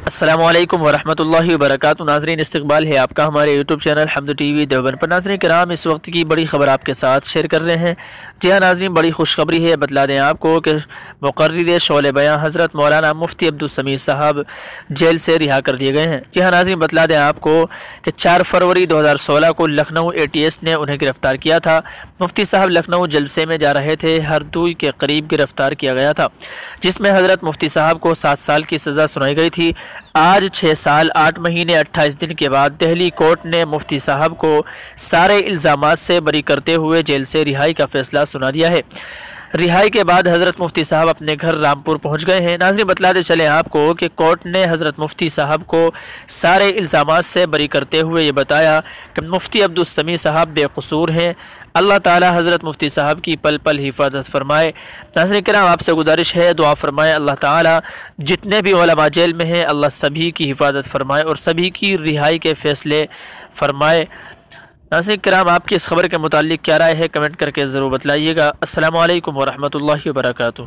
السلام علیکم ورحمۃ اللہ وبرکاتہ۔ ناظرین، استقبال ہے آپ کا ہمارے یوٹیوب چینل حمد ٹی وی دیوبند پر۔ ناظرین کرام، اس وقت کی بڑی خبر آپ کے ساتھ شیئر کر رہے ہیں۔ جی ہاں ناظرین، بڑی خوشخبری ہے۔ بتلا دیں آپ کو کہ مقرر شعلہ بیان حضرت مولانا مفتی عبدالسمیع صاحب جیل سے رہا کر دیے گئے ہیں۔ جی ہاں ناظرین، بتلا دیں آپ کو کہ 4 فروری 2016 کو لکھنؤ ATS نے انہیں گرفتار کیا تھا۔ مفتی صاحب لکھنؤ جلسے میں جا رہے تھے، ہردوئی کے قریب گرفتار کیا گیا تھا، جس میں حضرت مفتی صاحب کو 7 سال کی سزا سنائی گئی تھی۔ آج 6 سال 8 مہینے 28 دن کے بعد دہلی کورٹ نے مفتی صاحب کو سارے الزامات سے بری کرتے ہوئے جیل سے رہائی کا فیصلہ سنا دیا ہے۔ رہائی کے بعد حضرت مفتی صاحب اپنے گھر رامپور پہنچ گئے ہیں۔ ناظرین، بتلاتے چلیں آپ کو کہ کورٹ نے حضرت مفتی صاحب کو سارے الزامات سے بری کرتے ہوئے یہ بتایا کہ مفتی عبدالسمیع صاحب بے قصور ہیں۔ اللہ تعالی حضرت مفتی صاحب کی پل پل حفاظت فرمائے۔ ناظرین کرام، آپ سے گزارش ہے دعا فرمائے اللہ تعالی جتنے بھی علماء جیل میں ہیں اللہ سبھی کی حفاظت فرمائے اور سبھی کی رہائی کے فیصلے فرمائے۔ ناظرین کرام، آپ کی اس خبر کے متعلق کیا رائے ہے کمنٹ کر کے ضرور بتلائیے گا۔ السلام علیکم ورحمۃ اللہ وبرکاتہ۔